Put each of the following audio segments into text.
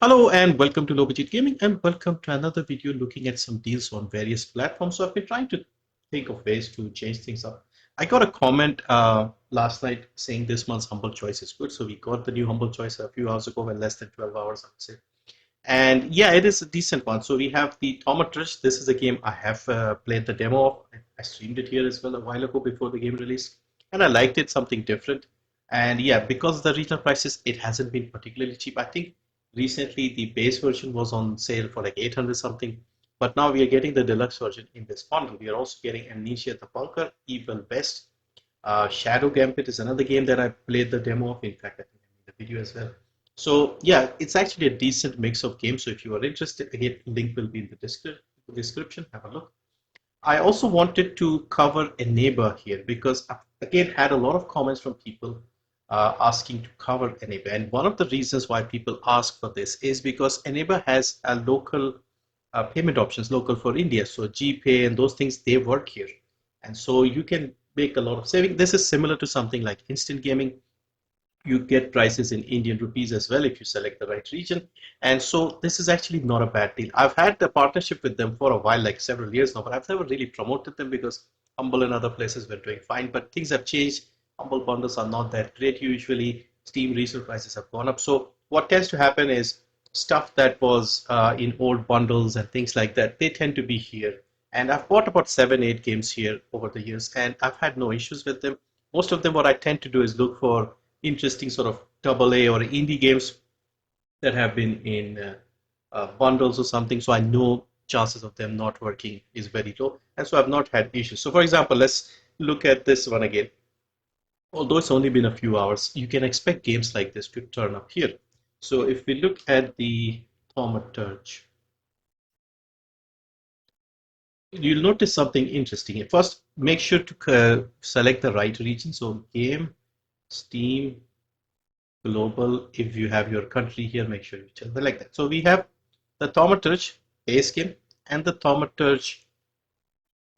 Hello and welcome to Low Budget Gaming and welcome to another video looking at some deals on various platforms. So I've been trying to think of ways to change things up. I got a comment last night saying this month's Humble Choice is good. So we got the new Humble Choice a few hours ago, well, less than 12 hours, I would say. And yeah, it is a decent one. So we have the Tomatrish. This is a game I have played the demo of. I streamed it here as well a while ago before the game released. And I liked it, something different. And yeah, because of the retail prices, it hasn't been particularly cheap. I think recently the base version was on sale for like 800 something. But now we are getting the deluxe version in this bundle. We are also getting Amnesia the Bunker, Evil West. Shadow Gambit is another game that I played the demo of. In fact, I think I made the video as well. So yeah, it's actually a decent mix of games. So if you are interested, again, link will be in the description. Have a look. I also wanted to cover Eneba here because I've again had a lot of comments from people asking to cover Eneba. And one of the reasons why people ask for this is because Eneba has a local payment options, local for India. So GPay and those things, they work here. And so you can make a lot of saving. This is similar to something like instant gaming. You get prices in Indian rupees as well if you select the right region. And so this is actually not a bad deal. I've had a partnership with them for a while, like several years now, but I've never really promoted them because Humble and other places were doing fine. But things have changed. Humble bundles are not that great usually. Steam resale prices have gone up. So what tends to happen is stuff that was in old bundles and things like that, they tend to be here. And I've bought about 7, 8 games here over the years, and I've had no issues with them. Most of them, what I tend to do is look for interesting sort of double A or indie games that have been in bundles or something. So I know chances of them not working is very low. And so I've not had issues. So for example, let's look at this one again. Although it's only been a few hours, you can expect games like this to turn up here. So if we look at the Thaumaturge, you'll notice something interesting. First, make sure to select the right region. So game, Steam, global. If you have your country here, make sure you select that. So we have the Thaumaturge base game and the Thaumaturge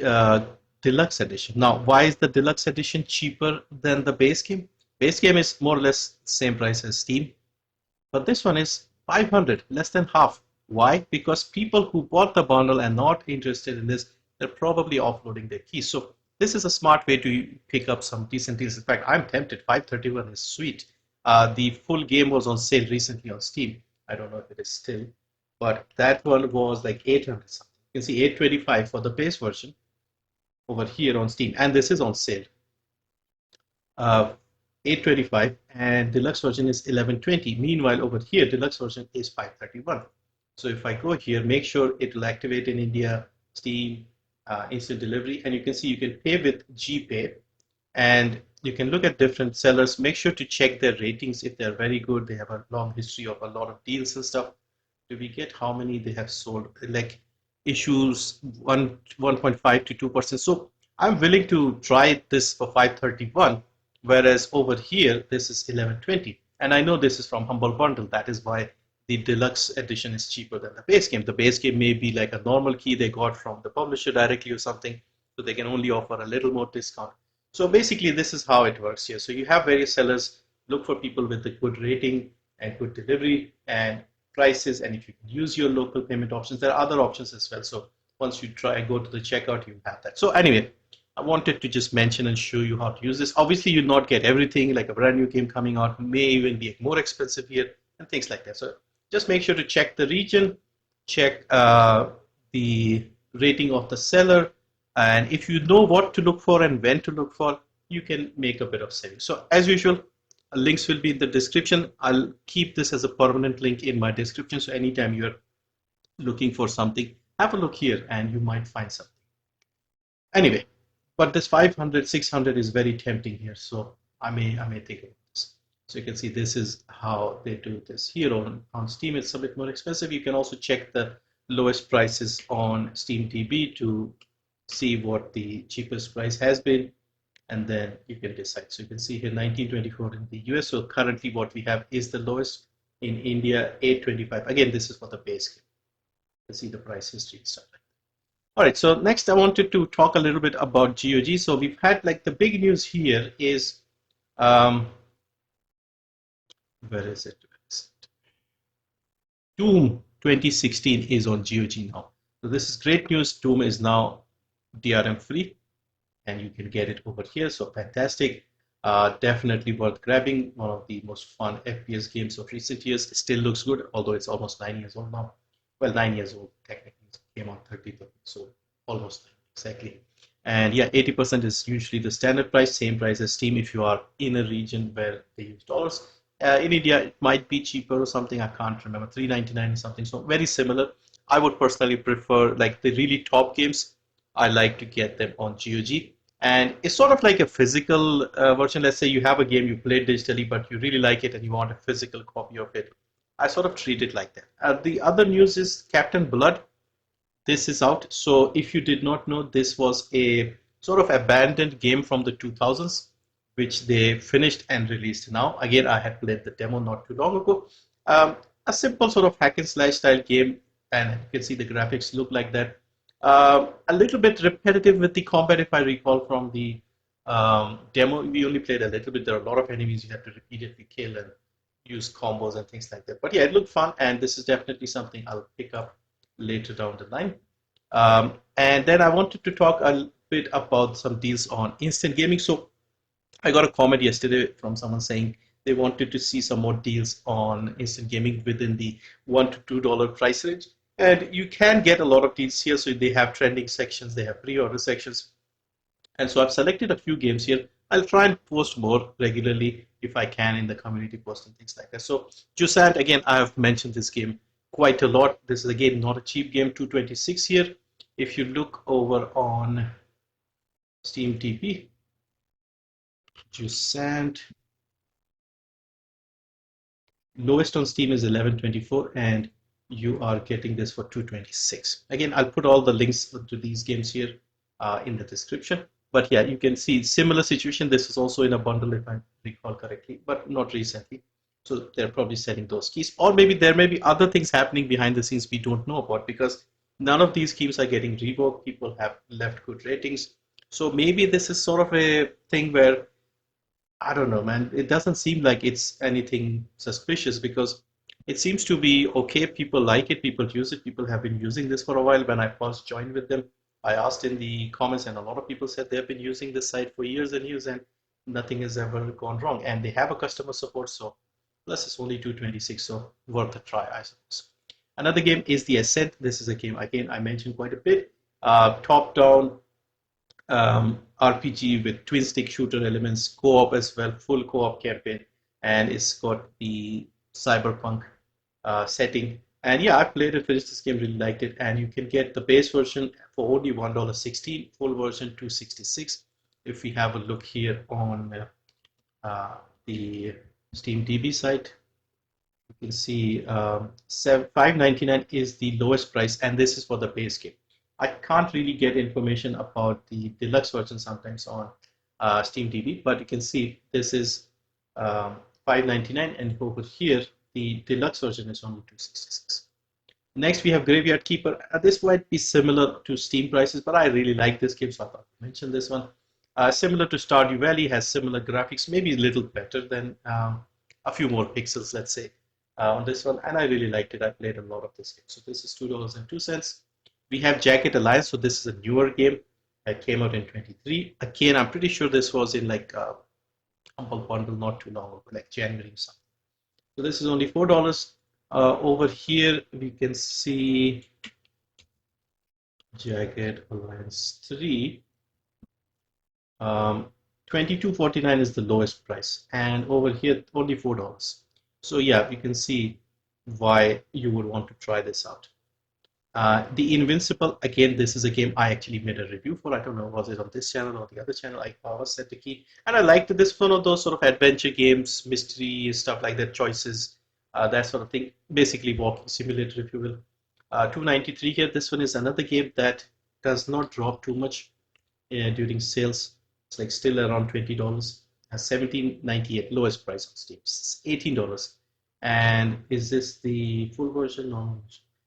uh, deluxe edition. Now, why is the deluxe edition cheaper than the base game? Base game is more or less the same price as Steam, but this one is 500, less than half. Why? Because people who bought the bundle and not interested in this, they're probably offloading their keys. So this is a smart way to pick up some decent deals. In fact, I'm tempted. 531 is sweet. The full game was on sale recently on Steam. I don't know if it is still, but that one was like 800 something. You can see 825 for the base version over here on Steam, and this is on sale. 825, and deluxe version is 1120. Meanwhile, over here, deluxe version is 531. So if I go here, make sure it will activate in India, Steam, instant delivery, and you can see you can pay with GPay, and you can look at different sellers. Make sure to check their ratings if they're very good. They have a long history of a lot of deals and stuff. Do we get how many they have sold? Like issues 1.5 to 2%. So I'm willing to try this for 531, whereas over here this is 1120. And I know this is from Humble Bundle. That is why the deluxe edition is cheaper than the base game. The base game may be like a normal key they got from the publisher directly or something, so they can only offer a little more discount. So basically, this is how it works here. So you have various sellers, look for people with a good rating and good delivery and prices, and if you can use your local payment options, there are other options as well. So once you try go to the checkout, you have that. So anyway, I wanted to just mention and show you how to use this. Obviously, you'll not get everything, like a brand new game coming out may even be more expensive here and things like that. So just make sure to check the region, check the rating of the seller, and if you know what to look for and when to look for, you can make a bit of savings. So as usual, links will be in the description. I'll keep this as a permanent link in my description. So anytime you're looking for something, have a look here and you might find something. Anyway, but this 500, 600 is very tempting here. So I may think about this. So you can see this is how they do this here on Steam. It's a bit more expensive. You can also check the lowest prices on SteamDB to see what the cheapest price has been, and then you can decide. So you can see here 1924 in the US. So currently what we have is the lowest. In India, 825. Again, this is for the base game. You can see the price history and stuff like that. All right, so next I wanted to talk a little bit about GOG. So we've had like the big news here is, where is it? Doom 2016 is on GOG now. So this is great news. Doom is now DRM free and you can get it over here. So fantastic. Definitely worth grabbing. One of the most fun FPS games of recent years. It still looks good, although it's almost 9 years old now. Well, 9 years old technically. It came out 30th, so almost exactly. And yeah, 80% is usually the standard price, same price as Steam if you are in a region where they use dollars. In India, it might be cheaper or something. I can't remember. 3.99 or something. So very similar. I would personally prefer like the really top games. I like to get them on GOG, and it's sort of like a physical version. Let's say you have a game you played digitally, but you really like it and you want a physical copy of it. I sort of treat it like that. The other news is Captain Blood. This is out. So if you did not know, this was a sort of abandoned game from the 2000s, which they finished and released now. Again, I had played the demo not too long ago. A simple sort of hack and slash style game, and you can see the graphics look like that. A little bit repetitive with the combat, if I recall from the demo. We only played a little bit. There are a lot of enemies you have to repeatedly kill and use combos and things like that. But yeah, it looked fun, and this is definitely something I'll pick up later down the line. And then I wanted to talk a bit about some deals on instant gaming. So I got a comment yesterday from someone saying they wanted to see some more deals on instant gaming within the $1 to $2 price range. And you can get a lot of deals here. So they have trending sections, they have pre-order sections. And so I've selected a few games here. I'll try and post more regularly if I can in the community post and things like that. So Jusant, again, I have mentioned this game quite a lot. This is again not a cheap game, 226 here. If you look over on Steam TP, Jusant, lowest on Steam is 1124 and you are getting this for 226. Again, I'll put all the links to these games here in the description. But yeah, you can see similar situation. This is also in a bundle if I recall correctly, but not recently. So they're probably selling those keys, or maybe there may be other things happening behind the scenes we don't know about because none of these keys are getting revoked. People have left good ratings. So maybe this is sort of a thing where I don't know, man. It doesn't seem like it's anything suspicious because it seems to be okay. People like it, people use it, people have been using this for a while. When I first joined with them, I asked in the comments, and a lot of people said they've been using this site for years and years, and nothing has ever gone wrong. And they have a customer support, so plus it's only 226, so worth a try, I suppose. Another game is The Ascent. This is a game, again, I mentioned quite a bit. Top down RPG with twin stick shooter elements, co-op as well, full co-op campaign, and it's got the cyberpunk setting. And yeah, I played it, finished this game, really liked it. And you can get the base version for only $1.16, full version $2.66. If we have a look here on the Steam DB site, you can see $5.99 is the lowest price, and this is for the base game. I can't really get information about the deluxe version sometimes on Steam TV, but you can see this is $5.99, and over here the deluxe version is only $2.66. Next we have Graveyard Keeper. This might be similar to Steam prices, but I really like this game, so I thought I'd mention this one. Similar to Stardew Valley, has similar graphics, maybe a little better than a few more pixels, let's say, on this one, and I really liked it. I played a lot of this game. So this is $2.02. We have Jacket Alliance. So this is a newer game that came out in 23. Again, I'm pretty sure this was in like a Humble Bundle not too long ago, like January or something. So this is only $4. Over here, we can see Jagged Alliance 3. 22.49 is the lowest price, and over here only $4. So yeah, you can see why you would want to try this out. The Invincible, again, this is a game I actually made a review for. I don't know, was it on this channel or the other channel? I was set the key. And I liked this one of those sort of adventure games, mystery, stuff like that, choices, that sort of thing. Basically, walking simulator, if you will. 293 here. This one is another game that does not drop too much during sales. It's like still around $20. 17.98 lowest price on Steam. $18. And is this the full version? No.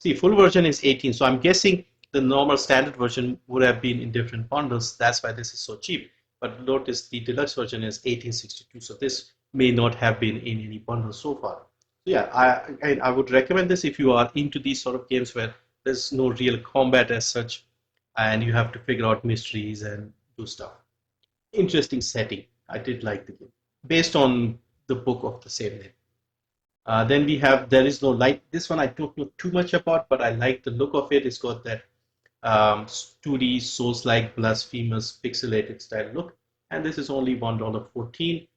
See, full version is 18. So I'm guessing the normal standard version would have been in different bundles. That's why this is so cheap. But notice the deluxe version is 1862. So this may not have been in any bundle so far. Yeah, I would recommend this if you are into these sort of games where there's no real combat as such, and you have to figure out mysteries and do stuff. Interesting setting. I did like the game based on the book of the same name. Then we have There Is No Light. This one I don't know too much about, but I like the look of it. It's got that 2D Souls-like blasphemous pixelated style look, and this is only $1.14.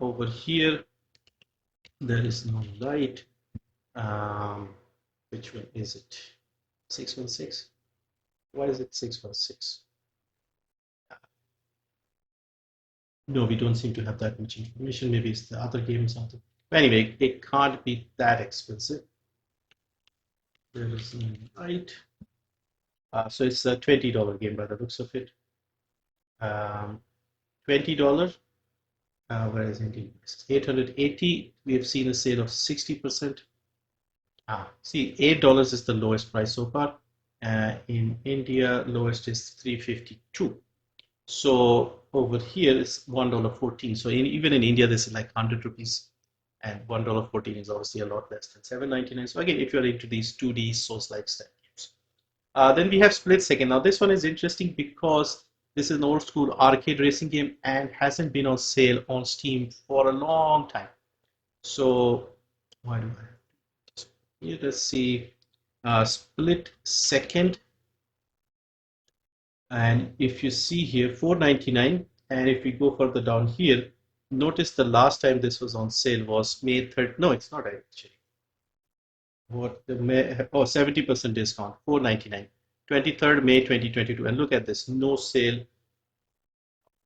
Over here, There Is No Light. Um, which one is it? 616? Why is it 616? No, we don't seem to have that much information. Maybe it's the other game or something. But anyway, it can't be that expensive. There is no light. So it's a $20 game by the looks of it. $20. Where is Indian prices? 880. We have seen a sale of 60%. See, $8 is the lowest price so far. In India, lowest is 352. So over here is $1.14. So even in India, this is like 100 rupees, and $1.14 is obviously a lot less than $7.99. So again, if you're into these 2D Souls-like style games. Then we have Split Second. Now this one is interesting because this is an old school arcade racing game and hasn't been on sale on Steam for a long time. So why do I have to? Here, let's see. Split Second. And if you see here, $4.99. And if we go further down here, notice the last time this was on sale was May 3rd. No, it's not actually. What the May, oh, 70% discount, $4.99. 23rd May 2022. And look at this, no sale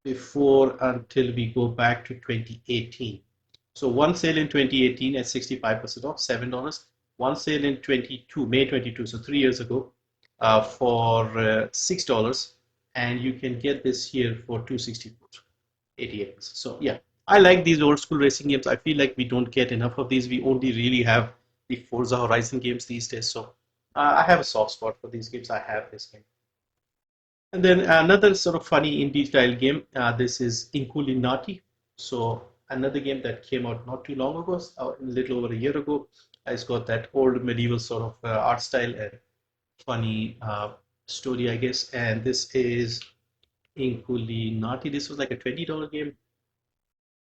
before until we go back to 2018. So one sale in 2018 at 65% off, $7. One sale in May 22, so 3 years ago, for $6. And you can get this here for $264, 88. So yeah, I like these old school racing games. I feel like we don't get enough of these. We only really have the Forza Horizon games these days. So I have a soft spot for these games. I have this game. And then another sort of funny indie style game. This is Inculinati. So another game that came out not too long ago, a little over a year ago. It's got that old medieval sort of art style and funny story, I guess. And this is Inculinati. This was like a $20 game.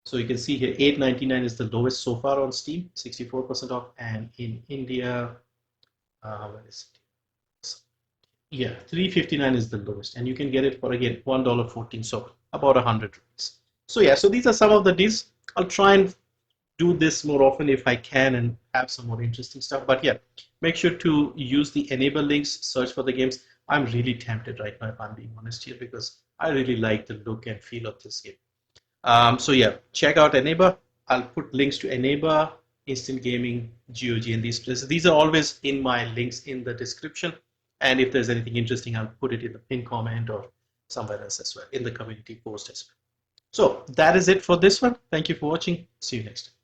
So you can see here, $8.99 is the lowest so far on Steam, 64% off. And in India, where is it? Yeah, $3.59 is the lowest, and you can get it for again $1.14, so about 100 rupees. So yeah, so these are some of the deals. I'll try and do this more often if I can and have some more interesting stuff. But yeah, make sure to use the enable links, search for the games. I'm really tempted right now, if I'm being honest here, because I really like the look and feel of this game. So yeah, check out Eneba. I'll put links to Eneba, Instant Gaming, GOG, and these places. These are always in my links in the description. And if there's anything interesting, I'll put it in the pin comment or somewhere else as well, in the community post as well. So that is it for this one. Thank you for watching. See you next time.